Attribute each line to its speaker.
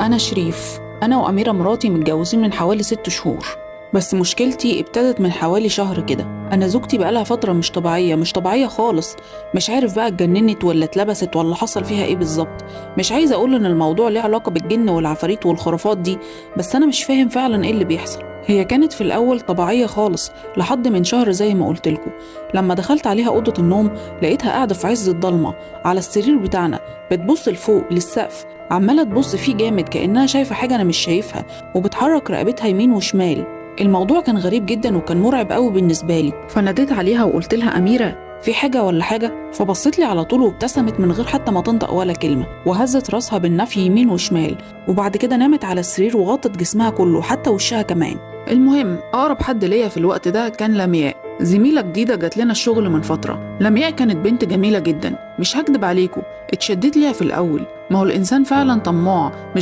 Speaker 1: أنا شريف، أنا وأميرة مراتي متجوزين من حوالي 6 شهور. بس مشكلتي ابتدت من حوالي شهر كده. أنا زوجتي بقالها فترة مش طبيعية خالص. مش عارف بقى اتجننت ولا اتلبست ولا حصل فيها ايه بالظبط. مش عايزة أقول إن الموضوع ليه علاقة بالجن والعفاريت والخرافات دي، بس أنا مش فاهم فعلا ايه اللي بيحصل. هي كانت في الأول طبيعية خالص لحد من شهر زي ما قلتلكوا. لما دخلت عليها أوضة النوم لقيتها قاعدة في عز الضلمة على السرير بتاعنا، بتبص لفوق للسقف، عمالة تبص فيه جامد كأنها شايفة حاجة أنا مش شايفها، وبتحرك رقبتها يمين وشمال. الموضوع كان غريب جدا وكان مرعب قوي بالنسبة لي، فناديت عليها وقلت لها أميرة، في حاجة ولا حاجة؟ فبصت لي على طول وابتسمت من غير حتى ما تنطق ولا كلمة، وهزت راسها بالنفي يمين وشمال، وبعد كده نامت على السرير وغطت جسمها كله حتى وشها كمان. المهم أقرب حد ليا في الوقت ده كان لمياء، زميلة جديدة جات لنا الشغل من فترة. لمياء كانت بنت جميلة جدا، مش هكدب عليكم اتشدت ليها في الأول. ما هو الإنسان فعلا طماع، مش